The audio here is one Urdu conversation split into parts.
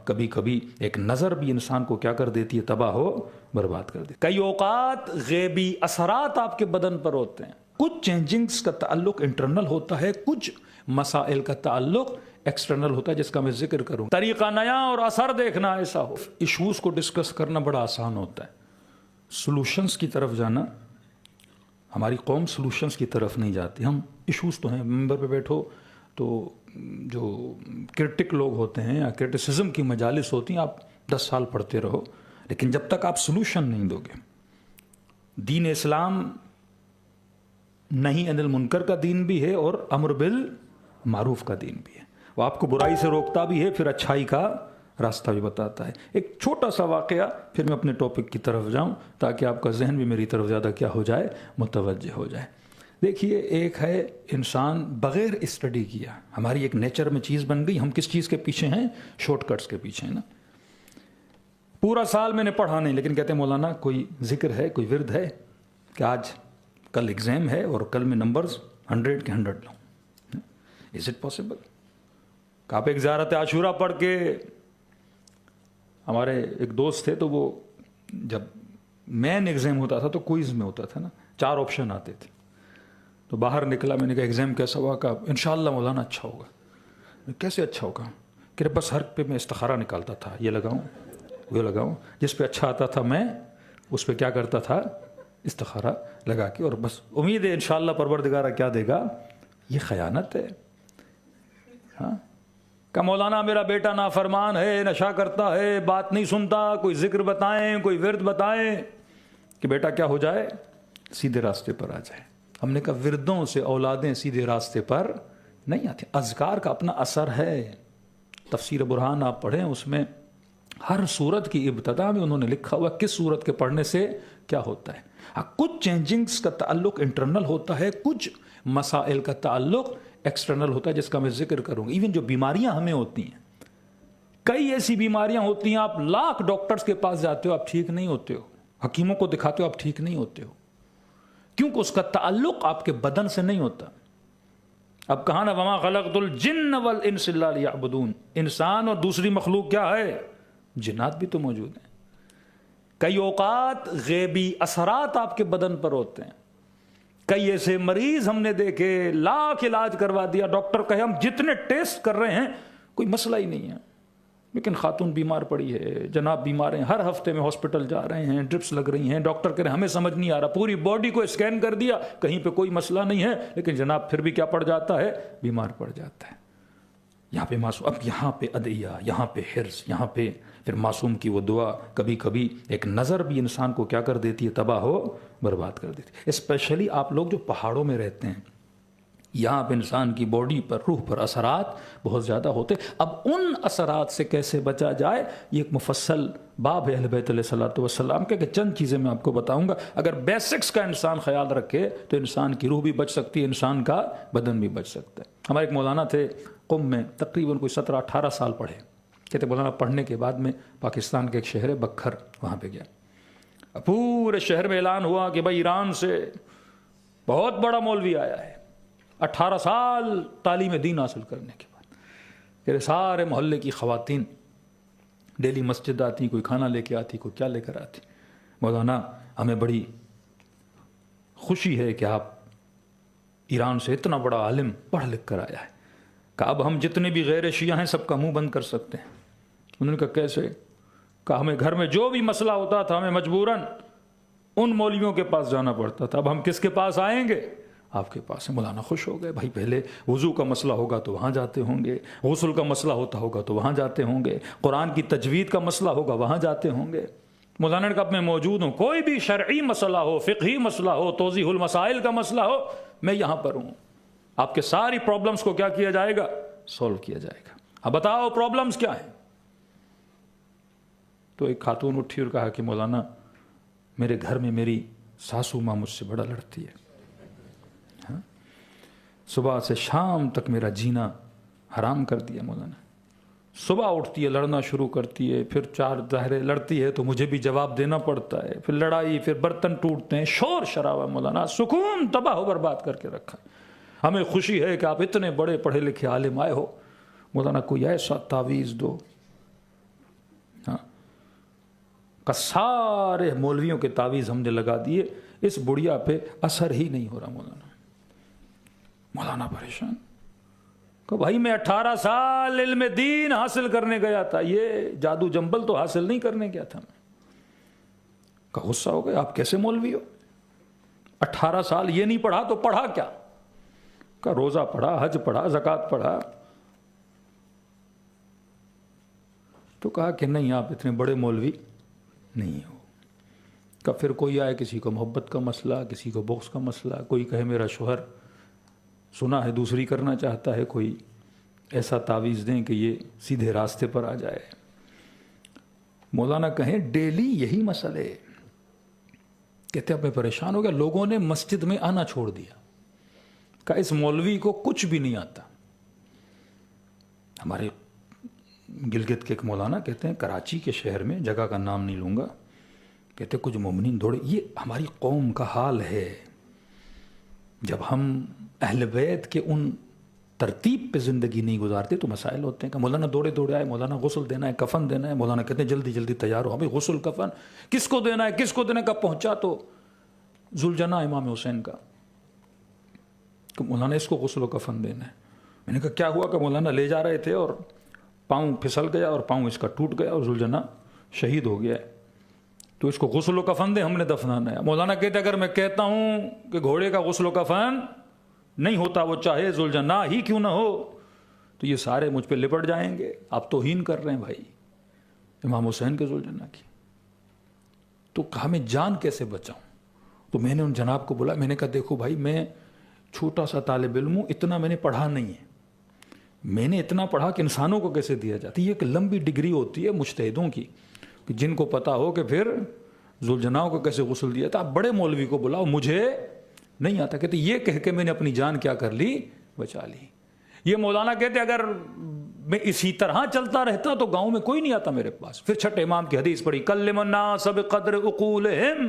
کبھی کبھی ایک نظر بھی انسان کو کیا کر دیتی ہے؟ تباہ ہو برباد کر دیتی ہے۔ کئی اوقات غیبی اثرات آپ کے بدن پر ہوتے ہیں، کچھ چینجنگز کا تعلق انٹرنل ہوتا ہے، کچھ مسائل کا تعلق ایکسٹرنل ہوتا ہے جس کا میں ذکر کروں۔ طریقہ نیا اور اثر دیکھنا ایسا ہو، ایشوز کو ڈسکس کرنا بڑا آسان ہوتا ہے، سلوشنز کی طرف جانا ہماری قوم سلوشنز کی طرف نہیں جاتی۔ ہم ایشوز تو ہیں، ممبر پہ بیٹھو تو جو کرٹک لوگ ہوتے ہیں یا کرٹیسزم کی مجالس ہوتی ہیں، آپ 10 سال پڑھتے رہو، لیکن جب تک آپ سلوشن نہیں دو گے۔ دین اسلام نہیں انل منکر کا دین بھی ہے اور امر بالمعروف کا دین بھی ہے، وہ آپ کو برائی سے روکتا بھی ہے، پھر اچھائی کا راستہ بھی بتاتا ہے۔ ایک چھوٹا سا واقعہ، پھر میں اپنے ٹاپک کی طرف جاؤں تاکہ آپ کا ذہن بھی میری طرف زیادہ کیا ہو جائے؟ متوجہ ہو جائے۔ دیکھیے، ایک ہے انسان بغیر اسٹڈی کیا، ہماری ایک نیچر میں چیز بن گئی، ہم کس چیز کے پیچھے ہیں؟ شارٹ کٹس کے پیچھے ہیں نا۔ پورا سال میں نے پڑھا نہیں، لیکن کہتے ہیں مولانا کوئی ذکر ہے، کوئی ورد ہے کہ آج کل ایگزام ہے اور کل میں نمبرز 100 کے 100 لوں۔ از اٹ پاسبل کہ آپ ایک زیارت عاشورہ پڑھ کے، ہمارے ایک دوست تھے تو وہ جب مین ایگزام ہوتا تھا تو کوئز میں ہوتا تھا نا، 4 آپشن آتے تھے، تو باہر نکلا، میں نے کہا ایگزام کیسا ہوا؟ کہا انشاءاللہ مولانا اچھا ہوگا۔ کیسے اچھا ہوگا؟ کہ بس ہر پہ میں استخارہ نکالتا تھا، یہ لگاؤں وہ لگاؤں، جس پہ اچھا آتا تھا میں اس پہ کیا کرتا تھا؟ استخارہ لگا کے، اور بس امید ہے انشاءاللہ پروردگارہ کیا دے گا۔ یہ خیانت ہے۔ ہاں، کہ مولانا میرا بیٹا نافرمان ہے، نشہ کرتا ہے، بات نہیں سنتا، کوئی ذکر بتائیں، کوئی ورد بتائیں کہ بیٹا کیا ہو جائے؟ سیدھے راستے پر آ جائے۔ ہم نے کہا وردوں سے اولادیں سیدھے راستے پر نہیں آتی، اذکار کا اپنا اثر ہے۔ تفسیر برہان آپ پڑھیں، اس میں ہر سورت کی ابتدا میں انہوں نے لکھا ہوا کس سورت کے پڑھنے سے کیا ہوتا ہے۔ کچھ چینجنگز کا تعلق انٹرنل ہوتا ہے، کچھ مسائل کا تعلق ایکسٹرنل ہوتا ہے جس کا میں ذکر کروں گا۔ ایون جو بیماریاں ہمیں ہوتی ہیں، کئی ایسی بیماریاں ہوتی ہیں، آپ لاکھ ڈاکٹرز کے پاس جاتے ہو، آپ ٹھیک نہیں ہوتے ہو، حکیموں کو دکھاتے ہو، آپ ٹھیک نہیں ہوتے ہو، کیونکہ اس کا تعلق آپ کے بدن سے نہیں ہوتا۔ اب کہا نا وما خلقت الجن والانس الا لیعبدون، انسان اور دوسری مخلوق کیا ہے؟ جنات بھی تو موجود ہیں۔ کئی اوقات غیبی اثرات آپ کے بدن پر ہوتے ہیں، کئی ایسے مریض ہم نے دیکھے، لاکھ علاج کروا دیا، ڈاکٹر کہے ہم جتنے ٹیسٹ کر رہے ہیں کوئی مسئلہ ہی نہیں ہے، لیکن خاتون بیمار پڑی ہے، جناب بیمار ہیں، ہر ہفتے میں ہاسپٹل جا رہے ہیں، ڈرپس لگ رہی ہیں، ڈاکٹر کہہ رہے ہیں ہمیں سمجھ نہیں آ رہا، پوری باڈی کو اسکین کر دیا، کہیں پہ کوئی مسئلہ نہیں ہے، لیکن جناب پھر بھی کیا پڑ جاتا ہے؟ بیمار پڑ جاتا ہے۔ یہاں پہ معصوم، اب یہاں پہ ادعیہ، یہاں پہ حرص، یہاں پہ پھر معصوم کی وہ دعا، کبھی کبھی ایک نظر بھی انسان کو کیا کر دیتی ہے؟ تباہ ہو برباد کر دیتی ہے۔ اسپیشلی آپ لوگ جو پہاڑوں میں رہتے ہیں، یہاں پہ انسان کی باڈی پر، روح پر اثرات بہت زیادہ ہوتے۔ اب ان اثرات سے کیسے بچا جائے، یہ ایک مفصل باب ہے اہل بیت علیہ الصلوۃ والسلام کے، کہ چند چیزیں میں آپ کو بتاؤں گا۔ اگر بیسکس کا انسان خیال رکھے تو انسان کی روح بھی بچ سکتی ہے، انسان کا بدن بھی بچ سکتا ہے۔ ہمارے ایک مولانا تھے قم میں، تقریباً کوئی 17-18 سال پڑھے، کہتے مولانا پڑھنے کے بعد میں پاکستان کے ایک شہر ہے بکھر، وہاں پہ گیا، پورے شہر میں اعلان ہوا کہ بھائی ایران سے بہت بڑا مولوی آیا ہے، 18 سال تعلیم دین حاصل کرنے کے بعد۔ کہ سارے محلے کی خواتین ڈیلی مسجد آتی، کوئی کھانا لے کے آتی، کوئی کیا لے کر آتی۔ مولانا ہمیں بڑی خوشی ہے کہ آپ ایران سے اتنا بڑا عالم پڑھ لکھ کر آیا ہے، کہ اب ہم جتنے بھی غیر شیعہ ہیں سب کا منہ بند کر سکتے ہیں۔ انہوں نے کہا کیسے؟ کہ ہمیں گھر میں جو بھی مسئلہ ہوتا تھا ہمیں مجبوراً ان مولویوں کے پاس جانا پڑتا تھا، اب ہم کس کے پاس آئیں گے؟ آپ کے پاس۔ مولانا خوش ہو گئے، بھائی پہلے وضو کا مسئلہ ہوگا تو وہاں جاتے ہوں گے، غسل کا مسئلہ ہوتا ہوگا تو وہاں جاتے ہوں گے، قرآن کی تجوید کا مسئلہ ہوگا وہاں جاتے ہوں گے۔ مولانا نے کہا اب میں موجود ہوں، کوئی بھی شرعی مسئلہ ہو، فقہی مسئلہ ہو، توضیح المسائل کا مسئلہ ہو، میں یہاں پر ہوں، آپ کے ساری پرابلمز کو کیا کیا جائے گا؟ سولو کیا جائے گا۔ اب بتاؤ پرابلمز کیا ہیں؟ تو ایک خاتون اٹھی اور کہا کہ مولانا میرے گھر میں میری ساسو ماں مجھ سے بڑا لڑتی ہے، صبح سے شام تک میرا جینا حرام کر دیا مولانا، صبح اٹھتی ہے لڑنا شروع کرتی ہے، پھر 4 ظاہرے لڑتی ہے تو مجھے بھی جواب دینا پڑتا ہے، پھر لڑائی، پھر برتن ٹوٹتے ہیں، شور شرابہ، مولانا سکون تباہ و برباد کر کے رکھا۔ ہمیں خوشی ہے کہ آپ اتنے بڑے پڑھے لکھے عالم آئے ہو، مولانا کوئی ایسا تعویذ دو کہ سارے مولویوں کے تعویذ ہم نے لگا دیے، اس بڑھیا پہ اثر ہی نہیں ہو رہا۔ مولانا پریشان کہ بھائی میں 18 سال علم دین حاصل کرنے گیا تھا، یہ جادو جنبل تو حاصل نہیں کرنے گیا تھا میں۔ کہ غصہ ہو گیا، آپ کیسے مولوی ہو؟ 18 سال یہ نہیں پڑھا تو پڑھا کیا؟ کہ روزہ پڑھا، حج پڑھا، زکوٰۃ پڑھا۔ تو کہا کہ نہیں، آپ اتنے بڑے مولوی نہیں ہو۔ کہ پھر کوئی آئے، کسی کو محبت کا مسئلہ، کسی کو بغض کا مسئلہ، کوئی کہے میرا شوہر سنا ہے دوسری کرنا چاہتا ہے، کوئی ایسا تعویذ دیں کہ یہ سیدھے راستے پر آ جائے۔ مولانا کہیں ڈیلی یہی مسئلے، کہتے اب میں پریشان ہو گیا، لوگوں نے مسجد میں آنا چھوڑ دیا کہ اس مولوی کو کچھ بھی نہیں آتا۔ ہمارے گلگت کے ایک مولانا کہتے ہیں کراچی کے شہر میں، جگہ کا نام نہیں لوں گا، کہتے کچھ مومنین دوڑے۔ یہ ہماری قوم کا حال ہے، جب ہم اہل بیت کے ان ترتیب پہ زندگی نہیں گزارتے تو مسائل ہوتے ہیں کہ مولانا دوڑے دوڑے آئے، مولانا غسل دینا ہے، کفن دینا ہے، مولانا کہتے ہیں جلدی جلدی تیار ہو، ہمیں غسل کفن کس کو دینا ہے، کس کو دینا ہے؟ کب پہنچا تو ذوالجناح امام حسین کا، کہ مولانا اس کو غسل و کفن دینا ہے۔ میں نے کہا کیا ہوا؟ کہ مولانا لے جا رہے تھے اور پاؤں پھسل گیا اور پاؤں اس کا ٹوٹ گیا اور ذوالجناح شہید ہو گیا ہے، تو اس کو غسل و کفن دے، ہم نے دفنانا ہے۔ مولانا کہتے اگر میں کہتا ہوں کہ گھوڑے کا غسل و کفن نہیں ہوتا، وہ چاہے ذوالجناح ہی کیوں نہ ہو، تو یہ سارے مجھ پہ لپٹ جائیں گے، آپ توہین کر رہے ہیں بھائی امام حسین کے ذوالجناح کی۔ تو کہا میں جان کیسے بچاؤں؟ تو میں نے ان جناب کو بولا، میں نے کہا دیکھو بھائی میں چھوٹا سا طالب علم ہوں، اتنا میں نے پڑھا نہیں ہے، میں نے اتنا پڑھا کہ انسانوں کو کیسے دیا جاتا ہے، یہ ایک لمبی ڈگری ہوتی ہے مجتہدوں کی، کہ جن کو پتا ہو کہ پھر ذوالجناح کو کیسے غسل دیا تھا۔ آپ بڑے مولوی کو بلاؤ، مجھے نہیں آتا۔ کہتے یہ کہہ کے میں نے اپنی جان کیا کر لی؟ بچا لی۔ یہ مولانا کہتے اگر میں اسی طرح چلتا رہتا تو گاؤں میں کوئی نہیں آتا میرے پاس۔ پھر چھٹے امام کی حدیث پڑھی، کلم الناس بقدر عقولہم،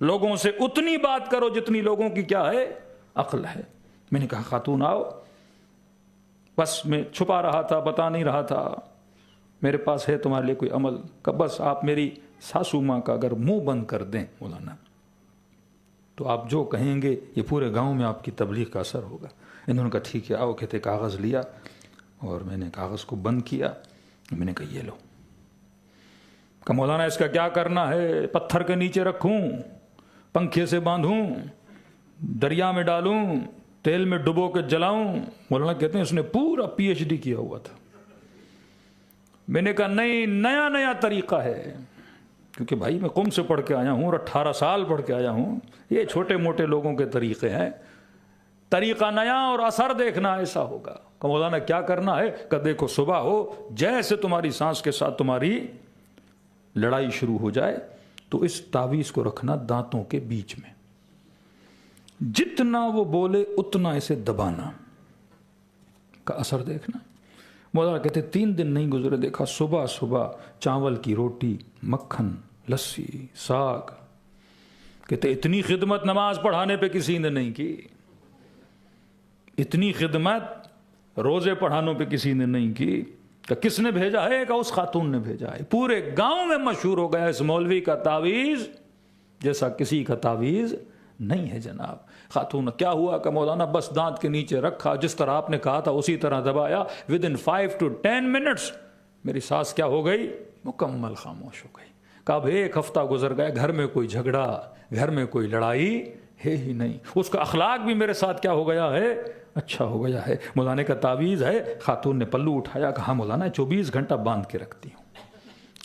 لوگوں سے اتنی بات کرو جتنی لوگوں کی کیا ہے؟ عقل ہے۔ میں نے کہا خاتون آؤ، بس میں چھپا رہا تھا، بتا نہیں رہا تھا، میرے پاس ہے تمہارے لیے کوئی عمل، کہ بس آپ میری ساسو ماں کا اگر منہ بند کر دیں مولانا تو آپ جو کہیں گے یہ پورے گاؤں میں آپ کی تبلیغ کا اثر ہوگا۔ انہوں نے کہا ٹھیک ہے آؤ۔ کہتے کاغذ لیا اور میں نے کاغذ کو بند کیا، میں نے کہا یہ لو۔ کہ مولانا اس کا کیا کرنا ہے؟ پتھر کے نیچے رکھوں، پنکھے سے باندھوں، دریا میں ڈالوں، تیل میں ڈبو کے جلاؤں؟ مولانا کہتے ہیں اس نے پورا پی ایچ ڈی کیا ہوا تھا۔ میں نے کہا نہیں، نیا نیا طریقہ ہے، کیونکہ بھائی میں قم سے پڑھ کے آیا ہوں اور 18 سال پڑھ کے آیا ہوں، یہ چھوٹے موٹے لوگوں کے طریقے ہیں، طریقہ نیا اور اثر دیکھنا ایسا ہوگا۔ کہ مولانا کیا کرنا ہے؟ کہ دیکھو صبح ہو، جیسے تمہاری سانس کے ساتھ تمہاری لڑائی شروع ہو جائے تو اس تعویذ کو رکھنا دانتوں کے بیچ میں، جتنا وہ بولے اتنا اسے دبانا، کا اثر دیکھنا۔ مولانا کہتے 3 دن نہیں گزرے، دیکھا صبح صبح چاول کی روٹی، مکھن، لسی، ساگ۔ کہتے اتنی خدمت نماز پڑھانے پہ کسی نے نہیں کی، اتنی خدمت روزے پڑھانوں پہ کسی نے نہیں کی۔ کہ کس نے بھیجا ہے؟ کہ اس خاتون نے بھیجا ہے۔ پورے گاؤں میں مشہور ہو گیا اس مولوی کا تعویذ جیسا کسی کا تعویذ نہیں ہے جناب۔ خاتون کیا ہوا؟ کہ مولانا بس دانت کے نیچے رکھا، جس طرح آپ نے کہا تھا اسی طرح دبایا، within 5 to 10 minutes میری ساس کیا ہو گئی؟ مکمل خاموش ہو گئی۔ کہ اب 1 ہفتہ گزر گیا، گھر میں کوئی جھگڑا، گھر میں کوئی لڑائی ہے ہی نہیں، اس کا اخلاق بھی میرے ساتھ کیا ہو گیا ہے؟ اچھا ہو گیا ہے۔ مولانا کا تعویذ ہے۔ خاتون نے پلو اٹھایا، کہا مولانا 24 گھنٹہ باندھ کے رکھتی ہوں۔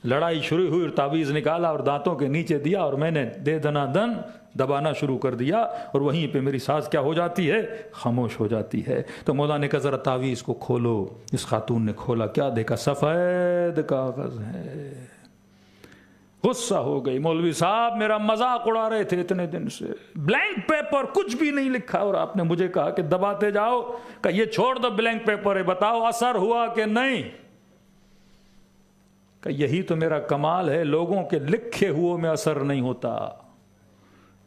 لڑائی شروع ہوئی اور تعویذ نکالا اور دانتوں کے نیچے دیا اور میں نے دے دنا دن دبانا شروع کر دیا، اور وہیں پہ میری سانس کیا ہو جاتی ہے؟ خاموش ہو جاتی ہے۔ تو مولانا نے کہا ذرا تعویذ کو کھولو۔ اس خاتون نے کھولا، کیا دیکھا؟ سفید کاغذ ہے۔ غصہ ہو گئی، مولوی صاحب میرا مذاق اڑا رہے تھے اتنے دن سے، بلینک پیپر کچھ بھی نہیں لکھا اور آپ نے مجھے کہا کہ دباتے جاؤ۔ کہ یہ چھوڑ دو بلینک پیپر ہے، بتاؤ اثر ہوا کہ نہیں؟ کہ یہی تو میرا کمال ہے، لوگوں کے لکھے ہوئے میں اثر نہیں ہوتا،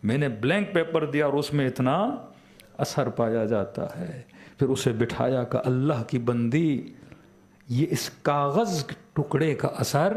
میں نے بلینک پیپر دیا اور اس میں اتنا اثر پایا جاتا ہے۔ پھر اسے بٹھایا کہ اللہ کی بندی، یہ اس کاغذ ٹکڑے کا اثر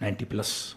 90+,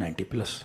90+,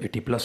80+।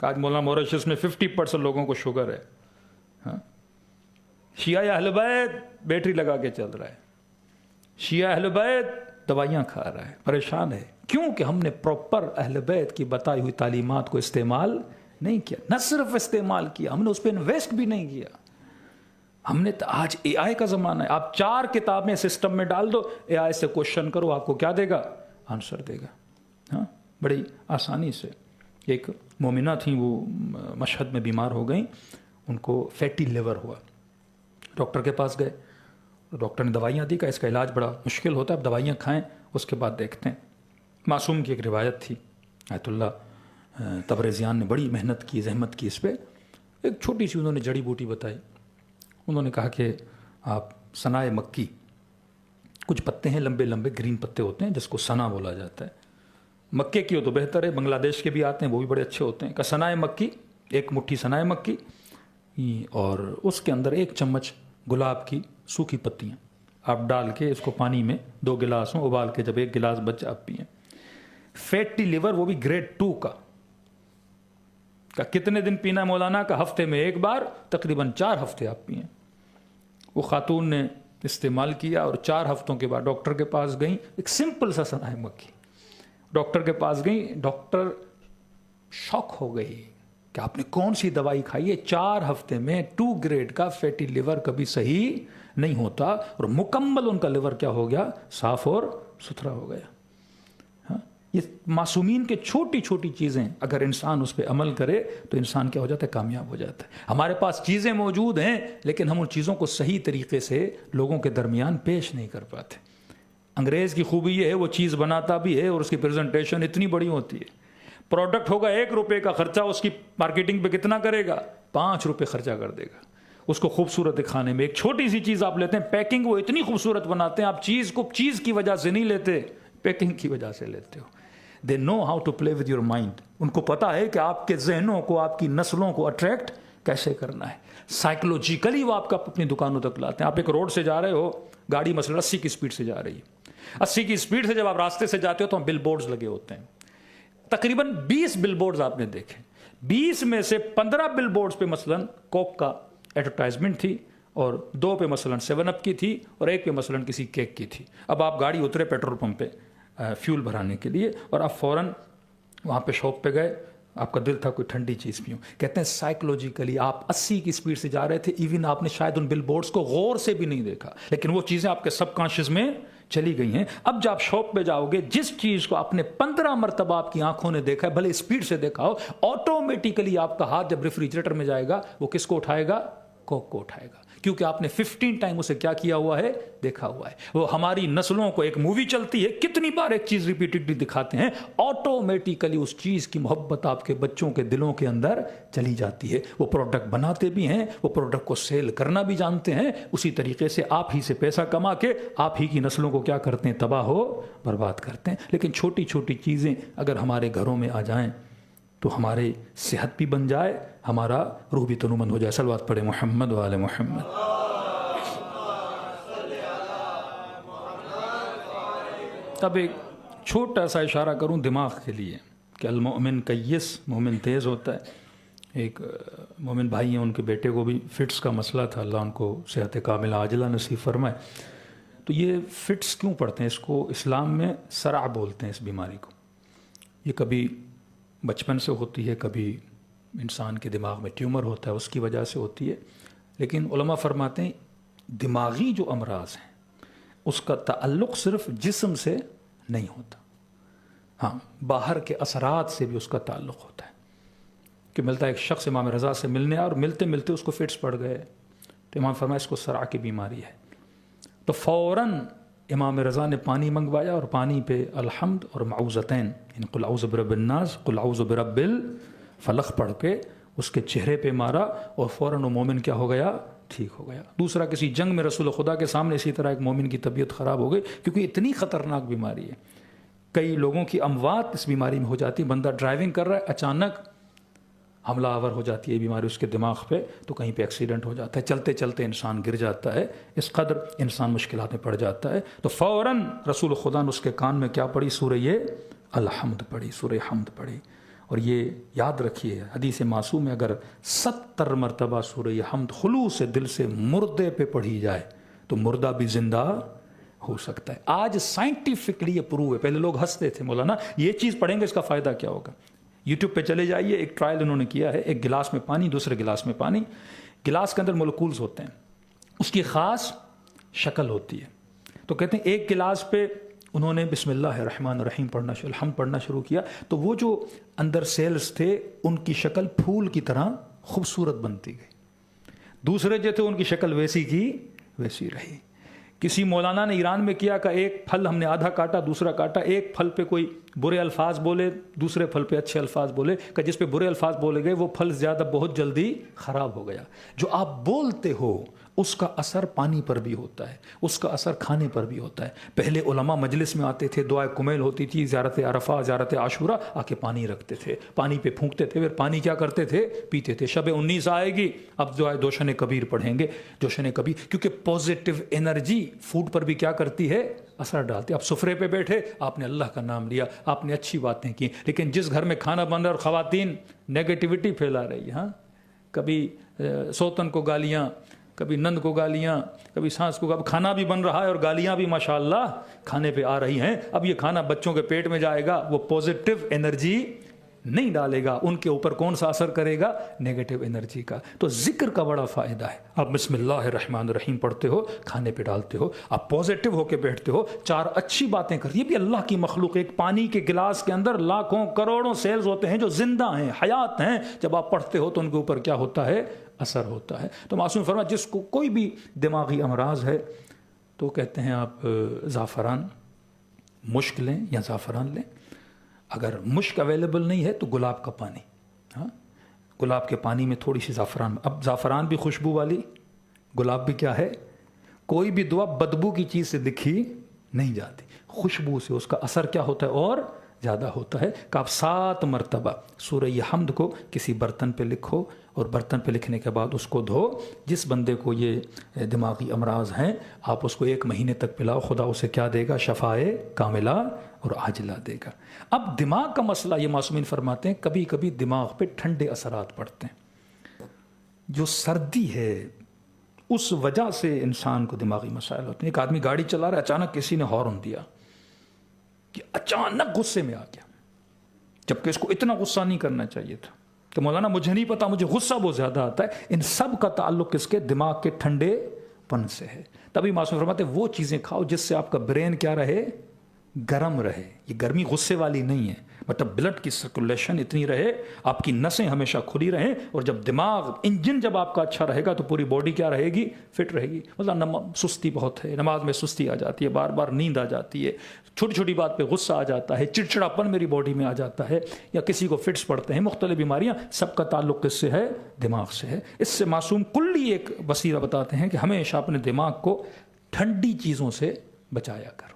کہ آج مولانا موریشس میں 50% لوگوں کو شوگر ہے. ہاں شیعہ اہل بیت بیٹری لگا کے چل رہا ہے, شیعہ اہل بیت دوائیاں کھا رہا ہے, پریشان ہے. کیوں کہ ہم نے پراپر اہل بیت کی بتائی ہوئی تعلیمات کو استعمال نہیں کیا. نہ صرف استعمال کیا, ہم نے اس پہ انویسٹ بھی نہیں کیا. ہم نے آج اے آئی کا زمانہ ہے, آپ 4 کتابیں سسٹم میں ڈال دو, اے آئی سے کوشچن کرو, آپ کو کیا دے گا؟ آنسر دے گا. ہاں بڑی آسانی سے. ایک مومنہ تھیں, وہ مشہد میں بیمار ہو گئیں, ان کو فیٹی لیور ہوا. ڈاکٹر کے پاس گئے, ڈاکٹر نے دوائیاں دی, کہ اس کا علاج بڑا مشکل ہوتا ہے, اب دوائیاں کھائیں, اس کے بعد دیکھتے ہیں. معصوم کی ایک روایت تھی, آیت اللہ تبریزیان نے بڑی محنت کی, زحمت کی اس پہ. ایک چھوٹی سی انہوں نے جڑی بوٹی بتائی. انہوں نے کہا کہ آپ سنائے مکی, کچھ پتے ہیں لمبے لمبے گرین پتے ہوتے ہیں جس کو سنا بولا جاتا ہے, مکے کی ہو تو بہتر ہے, بنگلہ دیش کے بھی آتے ہیں وہ بھی بڑے اچھے ہوتے ہیں. کہ سنائے مکی, ایک مٹھی سنائے مکی, اور اس کے اندر 1 چمچ گلاب کی سوکھی پتیاں آپ ڈال کے اس کو پانی میں 2 گلاسوں ابال کے جب 1 گلاس بچ آپ پئیں. فیٹی لیور وہ بھی گریڈ 2 کا. کہ کتنے دن پینا ہے مولانا؟ کا ہفتے میں 1 بار, تقریباً 4 ہفتے آپ پئیں. وہ خاتون نے استعمال کیا اور 4 ہفتوں کے بعد ڈاکٹر کے پاس گئیں. ایک سمپل سا سنائے مکی, ڈاکٹر کے پاس گئیں. ڈاکٹر شاک ہو گئی کہ آپ نے کون سی دوائی کھائی ہے, 4 ہفتے میں 2 گریڈ کا فیٹی لیور کبھی صحیح نہیں ہوتا, اور مکمل ان کا لیور کیا ہو گیا؟ صاف اور ستھرا ہو گیا. ہاں یہ معصومین کے چھوٹی چھوٹی چیزیں اگر انسان اس پہ عمل کرے تو انسان کیا ہو جاتا ہے؟ کامیاب ہو جاتا ہے. ہمارے پاس چیزیں موجود ہیں لیکن ہم ان چیزوں کو صحیح طریقے سے لوگوں کے درمیان پیش نہیں کر پاتے. انگریز کی خوبی یہ ہے, وہ چیز بناتا بھی ہے اور اس کی پریزنٹیشن اتنی بڑی ہوتی ہے. پروڈکٹ ہوگا 1 روپے کا خرچہ, اس کی مارکیٹنگ پہ کتنا کرے گا؟ 5 روپے خرچہ کر دے گا اس کو خوبصورت دکھانے میں. ایک چھوٹی سی چیز آپ لیتے ہیں, پیکنگ وہ اتنی خوبصورت بناتے ہیں, آپ چیز کو چیز کی وجہ سے نہیں لیتے, پیکنگ کی وجہ سے لیتے ہو. They know how to play with your mind. ان کو پتا ہے کہ آپ کے ذہنوں کو, آپ کی نسلوں کو اٹریکٹ کیسے کرنا ہے. سائیکولوجیکلی وہ آپ کا اپنی دکانوں تک لاتے ہیں. آپ ایک روڈ سے جا رہے ہو, گاڑی مثلا 80 کی اسپیڈ سے جا رہی ہے, 80 کی اسپیڈ سے جب آپ راستے سے جاتے ہو تو بل بورڈز لگے ہوتے ہیں. تقریباً 20 بل بورڈز آپ نے دیکھے, 20 میں سے 15 بل بورڈز پہ مثلاً کوک کا ایڈورٹائزمنٹ تھی, اور 2 پہ مثلاً 7 اپ کی تھی, اور 1 پہ مثلاً کسی کیک کی تھی. اب آپ گاڑی اترے پیٹرول پمپ پہ فیول بھرانے کے لیے, اور آپ فوراً وہاں پہ شاپ پہ گئے, آپ کا دل تھا کوئی ٹھنڈی چیز پیوں. کہتے ہیں سائیکولوجیکلی آپ 80 کی اسپیڈ سے جا رہے تھے, ایون آپ نے شاید ان بل بورڈز کو غور سے بھی نہیں دیکھا, لیکن وہ چیزیں آپ کے سب کانشیس میں چلی گئی ہیں. اب جب آپ شاپ پہ جاؤ گے, جس چیز کو آپ نے 15 مرتبہ آپ کی آنکھوں نے دیکھا ہے, بھلے اسپیڈ سے دیکھا ہو, آٹومیٹیکلی آپ کا ہاتھ جب ریفریجریٹر میں جائے گا وہ کس کو اٹھائے گا؟ کوک کو اٹھائے گا, کیونکہ آپ نے 15 ٹائم اسے کیا کیا ہوا ہے؟ دیکھا ہوا ہے. وہ ہماری نسلوں کو, ایک مووی چلتی ہے, کتنی بار ایک چیز ریپیٹڈلی دکھاتے ہیں, آٹومیٹیکلی اس چیز کی محبت آپ کے بچوں کے دلوں کے اندر چلی جاتی ہے. وہ پروڈکٹ بناتے بھی ہیں, وہ پروڈکٹ کو سیل کرنا بھی جانتے ہیں, اسی طریقے سے آپ ہی سے پیسہ کما کے آپ ہی کی نسلوں کو کیا کرتے ہیں؟ تباہ ہو برباد کرتے ہیں. لیکن چھوٹی چھوٹی چیزیں اگر ہمارے گھروں میں آ جائیں تو ہماری صحت بھی بن جائے, ہمارا روح بھی تنومند ہو جائے. صلوات پڑھے محمد و آل محمد. اب ایک چھوٹا سا اشارہ کروں دماغ کے لیے کہ المؤمن کیس, مومن تیز ہوتا ہے. ایک مومن بھائی ہیں, ان کے بیٹے کو بھی فٹس کا مسئلہ تھا, اللہ ان کو صحت کاملہ عاجلہ نصیب فرمائے. تو یہ فٹس کیوں پڑھتے ہیں؟ اس کو اسلام میں صرع بولتے ہیں اس بیماری کو. یہ کبھی بچپن سے ہوتی ہے, کبھی انسان کے دماغ میں ٹیومر ہوتا ہے اس کی وجہ سے ہوتی ہے. لیکن علماء فرماتے ہیں دماغی جو امراض ہیں اس کا تعلق صرف جسم سے نہیں ہوتا, ہاں باہر کے اثرات سے بھی اس کا تعلق ہوتا ہے. کہ ملتا ہے ایک شخص امام رضا سے ملنے آیا اور ملتے ملتے اس کو فٹس پڑ گئے, تو امام فرمایا اس کو صرع کی بیماری ہے. تو فوراً امام رضا نے پانی منگوایا اور پانی پہ الحمد اور معوذتین, یعنی قل اعوذ برب الناس قل اعوذ برب الفلق پڑھ کے اس کے چہرے پہ مارا, اور فوراً وہ مومن کیا ہو گیا؟ ٹھیک ہو گیا. دوسرا, کسی جنگ میں رسول خدا کے سامنے اسی طرح ایک مومن کی طبیعت خراب ہو گئی, کیونکہ اتنی خطرناک بیماری ہے. کئی لوگوں کی اموات اس بیماری میں ہو جاتی. بندہ ڈرائیونگ کر رہا ہے, اچانک حملہ آور ہو جاتی ہے بیماری اس کے دماغ پہ, تو کہیں پہ ایکسیڈنٹ ہو جاتا ہے, چلتے چلتے انسان گر جاتا ہے, اس قدر انسان مشکلات میں پڑ جاتا ہے. تو فوراً رسول خدا نے اس کے کان میں کیا پڑھی؟ سورہ الحمد پڑھی, سورہ حمد پڑھی, اور یہ یاد رکھیے حدیث معصوم میں اگر 70 مرتبہ سورہ حمد خلوص سے دل سے مردے پہ پڑھی جائے تو مردہ بھی زندہ ہو سکتا ہے. آج سائنٹیفکلی یہ پروو ہے. پہلے لوگ ہنستے تھے مولانا یہ چیز پڑھیں گے اس کا فائدہ کیا ہوگا. یوٹیوب پہ چلے جائیے, ایک ٹرائل انہوں نے کیا ہے, ایک گلاس میں پانی دوسرے گلاس میں پانی, گلاس کے اندر مولکولز ہوتے ہیں, اس کی خاص شکل ہوتی ہے. تو کہتے ہیں ایک گلاس پہ انہوں نے بسم اللہ الرحمن الرحیم پڑھنا الحمد پڑھنا شروع کیا تو وہ جو اندر سیلز تھے ان کی شکل پھول کی طرح خوبصورت بنتی گئی. دوسرے جو تھے ان کی شکل ویسی کی ویسی رہی. کسی مولانا نے ایران میں کیا کہ ایک پھل ہم نے آدھا کاٹا دوسرا کاٹا, ایک پھل پہ کوئی برے الفاظ بولے دوسرے پھل پہ اچھے الفاظ بولے, کہ جس پہ برے الفاظ بولے گئے وہ پھل زیادہ بہت جلدی خراب ہو گیا. جو آپ بولتے ہو اس کا اثر پانی پر بھی ہوتا ہے, اس کا اثر کھانے پر بھی ہوتا ہے. پہلے علماء مجلس میں آتے تھے, دعائے کمیل ہوتی تھی, زیارت عرفہ زیارت عاشورہ, آ کے پانی رکھتے تھے, پانی پہ پھونکتے تھے, پھر پانی کیا کرتے تھے پیتے تھے. شب 19 آئے گی اب دعائے دوشن کبیر پڑھیں گے, جوشن کبیر, کیونکہ پازیٹیو انرجی فوڈ پر بھی کیا کرتی ہے اثر ڈالتی ہے. آپ سفرے پہ بیٹھے آپ نے اللہ کا نام لیا, آپ نے اچھی باتیں کی, لیکن جس گھر میں کھانا بن رہا اور خواتین نیگیٹیوٹی پھیلا رہی ہے, ہاں کبھی سوتن کو گالیاں, کبھی نند کو گالیاں, کبھی سانس کو, اب کھانا بھی بن رہا ہے اور گالیاں بھی ماشاءاللہ کھانے پہ آ رہی ہیں. اب یہ کھانا بچوں کے پیٹ میں جائے گا, وہ پازیٹیو انرجی نہیں ڈالے گا, ان کے اوپر کون سا اثر کرے گا نیگیٹو انرجی کا. تو ذکر کا بڑا فائدہ ہے. آپ بسم اللہ الرحمن الرحیم پڑھتے ہو, کھانے پہ ڈالتے ہو, آپ پازیٹیو ہو کے بیٹھتے ہو, 4 اچھی باتیں کرتے. یہ بھی اللہ کی مخلوق. ایک پانی کے گلاس کے اندر لاکھوں کروڑوں سیلز ہوتے ہیں جو زندہ ہیں, حیات ہیں. جب آپ پڑھتے ہو تو ان کے اوپر کیا ہوتا ہے اثر ہوتا ہے. تو معصوم فرما جس کو کوئی بھی دماغی امراض ہے تو کہتے ہیں آپ زعفران مشک لیں یا زعفران لیں. اگر مشک اویلیبل نہیں ہے تو گلاب کا پانی, ہاں گلاب کے پانی میں تھوڑی سی زعفران. اب زعفران بھی خوشبو والی, گلاب بھی کیا ہے, کوئی بھی دعا بدبو کی چیز سے لکھی نہیں جاتی, خوشبو سے اس کا اثر کیا ہوتا ہے اور زیادہ ہوتا ہے. کہ آپ 7 مرتبہ سورہ حمد کو کسی برتن پہ لکھو اور برتن پہ لکھنے کے بعد اس کو دھو. جس بندے کو یہ دماغی امراض ہیں آپ اس کو 1 مہینے تک پلاؤ, خدا اسے کیا دے گا, شفائے کاملہ اور عاجلہ دے گا. اب دماغ کا مسئلہ یہ معصومین فرماتے ہیں کبھی کبھی دماغ پہ ٹھنڈے اثرات پڑتے ہیں. جو سردی ہے اس وجہ سے انسان کو دماغی مسائل ہوتے ہیں. ایک آدمی گاڑی چلا رہا ہے, اچانک کسی نے ہارن دیا کہ اچانک غصے میں آ گیا, جبکہ اس کو اتنا غصہ نہیں کرنا چاہیے تھا. تو مولانا مجھے نہیں پتا, مجھے غصہ بہت زیادہ آتا ہے. ان سب کا تعلق کس کے, دماغ کے ٹھنڈے پن سے ہے. تبھی معصوم فرماتے وہ چیزیں کھاؤ جس سے آپ کا برین کیا رہے, گرم رہے. یہ گرمی غصے والی نہیں ہے, مطلب بلڈ کی سرکولیشن اتنی رہے, آپ کی نسیں ہمیشہ کھلی رہیں, اور جب دماغ انجن جب آپ کا اچھا رہے گا تو پوری باڈی کیا رہے گی, فٹ رہے گی. مطلب سستی بہت ہے, نماز میں سستی آ جاتی ہے, بار بار نیند آ جاتی ہے, چھوٹی چھوٹی بات پہ غصہ آ جاتا ہے, چڑچڑاپن میری باڈی میں آ جاتا ہے, یا کسی کو فٹس پڑتے ہیں, مختلف بیماریاں, سب کا تعلق کس سے ہے, دماغ سے ہے. اس سے معصوم کلی ایک وسیلہ بتاتے ہیں کہ ہمیشہ اپنے دماغ کو ٹھنڈی چیزوں سے بچایا کرو.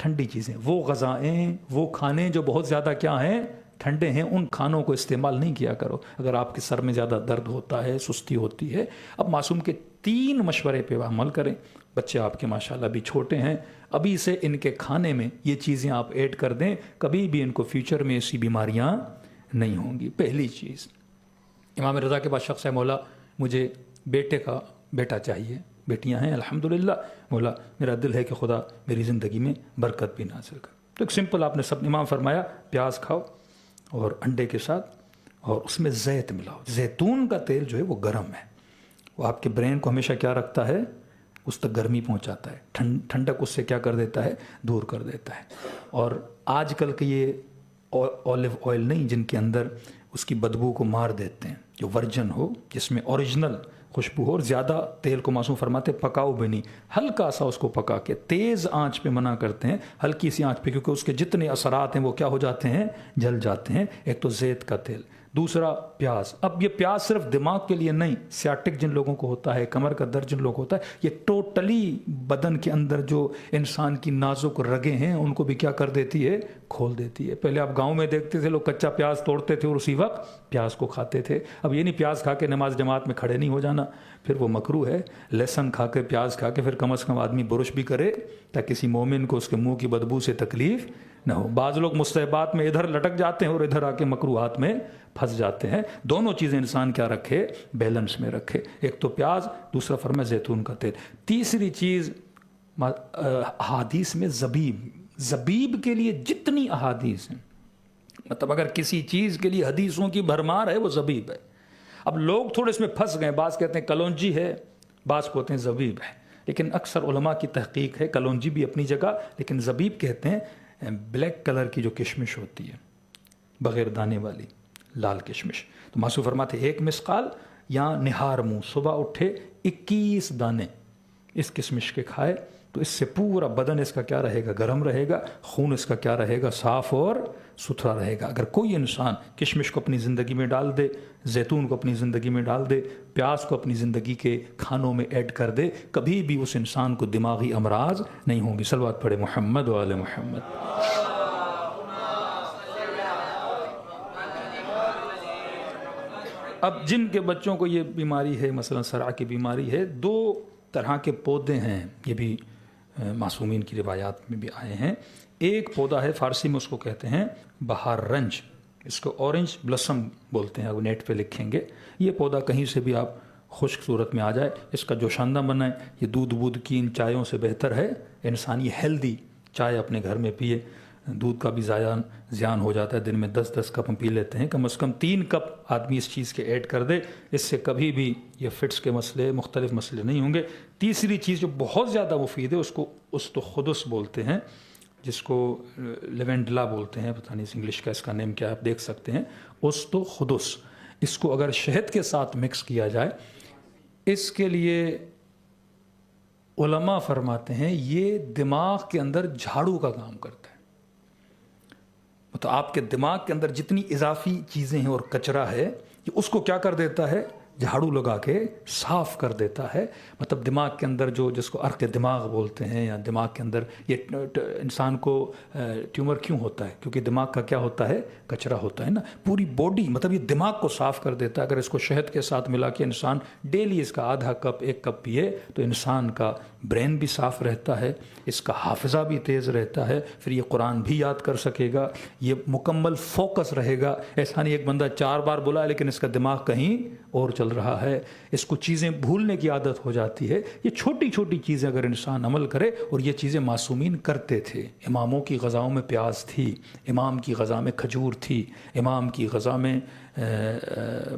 ٹھنڈی چیزیں, وہ غذائیں, وہ کھانے جو بہت زیادہ کیا ہیں, ٹھنڈے ہیں, ان کھانوں کو استعمال نہیں کیا کرو اگر آپ کے سر میں زیادہ درد ہوتا ہے, سستی ہوتی ہے. اب معصوم کے 3 مشورے پہ عمل کریں. بچے آپ کے ماشاءاللہ بھی چھوٹے ہیں, ابھی سے ان کے کھانے میں یہ چیزیں آپ ایڈ کر دیں, کبھی بھی ان کو فیوچر میں ایسی بیماریاں نہیں ہوں گی. پہلی چیز, امام رضا کے بعد شخص ہے مولا مجھے بیٹے کا بیٹا چاہیے, بیٹیاں ہیں الحمدللہ, مولا میرا دل ہے کہ خدا میری زندگی میں برکت بھی نازل کر. تو ایک سمپل آپ نے سب امام فرمایا, پیاز کھاؤ اور انڈے کے ساتھ, اور اس میں زیت ملاؤ. زیتون کا تیل جو ہے وہ گرم ہے, وہ آپ کے برین کو ہمیشہ کیا رکھتا ہے, اس تک گرمی پہنچاتا ہے, ٹھنڈک اس سے کیا کر دیتا ہے, دور کر دیتا ہے. اور آج کل کے یہ اولیو آئل نہیں جن کے اندر اس کی بدبو کو مار دیتے ہیں, جو ورجن ہو جس میں اوریجنل خوشبو ہو. اور زیادہ تیل کو معصوم فرماتے پکاؤ بھی نہیں, ہلکا سا اس کو پکا کے, تیز آنچ پہ منع کرتے ہیں, ہلکی سی آنچ پہ, کیونکہ اس کے جتنے اثرات ہیں وہ کیا ہو جاتے ہیں, جل جاتے ہیں. ایک تو زیت کا تیل, دوسرا پیاز. اب یہ پیاز صرف دماغ کے لیے نہیں، سیاٹک جن لوگوں کو ہوتا ہے، کمر کا درد جن لوگوں کو ہوتا ہے، یہ ٹوٹلی بدن کے اندر جو انسان کی نازک رگیں ہیں ان کو بھی کیا کر دیتی ہے، کھول دیتی ہے. پہلے آپ گاؤں میں دیکھتے تھے لوگ کچا پیاز توڑتے تھے اور اسی وقت پیاز کو کھاتے تھے. اب یہ نہیں پیاز کھا کے نماز جماعت میں کھڑے نہیں ہو جانا، پھر وہ مکروہ ہے. لہسن کھا کے پیاز کھا کے پھر کم از کم آدمی برش بھی کرے تاکہ کسی مومن کو اس کے منہ کی بدبو سے تکلیف نہ ہو. بعض لوگ مستحبات میں ادھر لٹک جاتے ہیں اور ادھر آ کے مکروہات میں پھنس جاتے ہیں. دونوں چیزیں انسان کیا رکھے، بیلنس میں رکھے. ایک تو پیاز، دوسرا فرمایا زیتون کا تیل. تیسری چیز احادیث میں زبیب کے لیے جتنی احادیث ہیں، مطلب اگر کسی چیز کے لیے حدیثوں کی بھرمار ہے وہ زبیب ہے. اب لوگ تھوڑے اس میں پھنس گئے، بعض کہتے ہیں کلونجی ہے، بعض کہتے ہیں زبیب ہے، لیکن اکثر علماء کی تحقیق ہے کلونجی بھی اپنی جگہ، لیکن زبیب کہتے ہیں بلیک کلر کی جو کشمش ہوتی ہے، بغیر دانے والی لال کشمش. تو معصوم فرماتے ایک مسقال یا نہار منہ صبح اٹھے 21 دانے اس کشمش کے کھائے تو اس سے پورا بدن اس کا کیا رہے گا، گرم رہے گا، خون اس کا کیا رہے گا، صاف اور ستھرا رہے گا. اگر کوئی انسان کشمش کو اپنی زندگی میں ڈال دے، زیتون کو اپنی زندگی میں ڈال دے، پیاز کو اپنی زندگی کے کھانوں میں ایڈ کر دے، کبھی بھی اس انسان کو دماغی امراض نہیں ہوں گی. صلوات پڑھے محمد و آل محمد. اب جن کے بچوں کو یہ بیماری ہے، مثلا صرع کی بیماری ہے، 2 طرح کے پودے ہیں، یہ بھی معصومین کی روایات میں بھی آئے ہیں. ایک پودا ہے، فارسی میں اس کو کہتے ہیں بہار رنج، اس کو اورنج بلسم بولتے ہیں، وہ نیٹ پہ لکھیں گے. یہ پودا کہیں سے بھی آپ خشک صورت میں آ جائے، اس کا جوشاندہ بنائیں. یہ دودھ کی ان چائےوں سے بہتر ہے انسان یہ ہیلدی چائے اپنے گھر میں پیے. دودھ کا بھی زیان ہو جاتا ہے، دن میں 10 کپ ہم پی لیتے ہیں، کم از کم 3 کپ آدمی اس چیز کے ایڈ کر دے، اس سے کبھی بھی یہ فٹس کے مسئلے، مختلف مسئلے نہیں ہوں گے. تیسری چیز جو بہت زیادہ مفید ہے، اس کو استخدس بولتے ہیں، جس کو لیونڈلا بولتے ہیں، پتہ نہیں انگلش کا اس کا نیم کیا ہے، آپ دیکھ سکتے ہیں. استخدس، اس کو اگر شہد کے ساتھ مکس کیا جائے، اس کے لیے علماء فرماتے ہیں یہ دماغ کے اندر جھاڑو کا کام کرتا ہے. تو آپ کے دماغ کے اندر جتنی اضافی چیزیں ہیں اور کچرا ہے، یہ اس کو کیا کر دیتا ہے، جھاڑو لگا کے صاف کر دیتا ہے. مطلب دماغ کے اندر جو جس کو عرق دماغ بولتے ہیں، یا دماغ کے اندر یہ انسان کو ٹیومر کیوں ہوتا ہے، کیونکہ دماغ کا کیا ہوتا ہے، کچرا ہوتا ہے نا. پوری باڈی مطلب یہ دماغ کو صاف کر دیتا ہے. اگر اس کو شہد کے ساتھ ملا کے انسان ڈیلی اس کا آدھا کپ 1 کپ پیے تو انسان کا برین بھی صاف رہتا ہے، اس کا حافظہ بھی تیز رہتا ہے، پھر یہ قرآن بھی یاد کر سکے گا، یہ مکمل فوکس رہے گا. ایسا نہیں ایک بندہ 4 بار بولا لیکن اس کا دماغ کہیں اور چل رہا ہے، اس کو چیزیں بھولنے کی عادت ہو جاتی ہے. یہ چھوٹی چھوٹی چیزیں اگر انسان عمل کرے، اور یہ چیزیں معصومین کرتے تھے. اماموں کی غذاؤں میں پیاز تھی، امام کی غذا میں کھجور تھی، امام کی غذا میں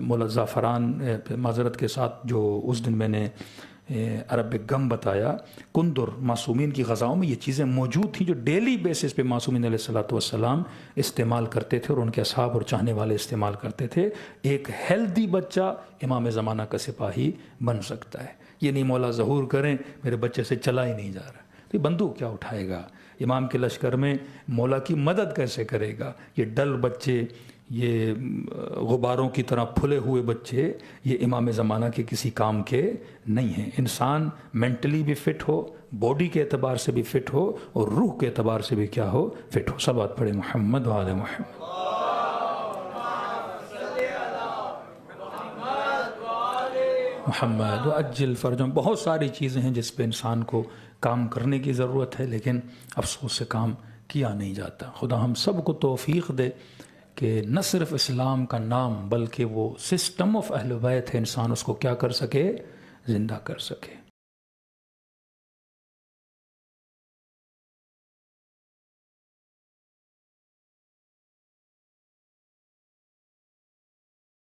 مولا زعفران، معذرت کے ساتھ جو اس دن میں نے عرب گم بتایا، کندر، معصومین کی غذاؤں میں یہ چیزیں موجود تھیں جو ڈیلی بیسس پہ معصومین علیہ الصلوۃ والسلام استعمال کرتے تھے اور ان کے اصحاب اور چاہنے والے استعمال کرتے تھے. ایک ہیلدی بچہ امام زمانہ کا سپاہی بن سکتا ہے. یہ نہیں مولا ظہور کریں میرے بچے سے چلا ہی نہیں جا رہا، تو یہ بندوق کیا اٹھائے گا، امام کے لشکر میں مولا کی مدد کیسے کرے گا. یہ ڈل بچے، یہ غباروں کی طرح پھلے ہوئے بچے، یہ امام زمانہ کے کسی کام کے نہیں ہیں. انسان مینٹلی بھی فٹ ہو، باڈی کے اعتبار سے بھی فٹ ہو، اور روح کے اعتبار سے بھی کیا ہو، فٹ ہو. صلوات پڑھے محمد و آل محمد. محمد وعجل فرجهم. بہت ساری چیزیں ہیں جس پہ انسان کو کام کرنے کی ضرورت ہے، لیکن افسوس سے کام کیا نہیں جاتا. خدا ہم سب کو توفیق دے کہ نہ صرف اسلام کا نام بلکہ وہ سسٹم آف اہل بیت ہے، انسان اس کو کیا کر سکے، زندہ کر سکے.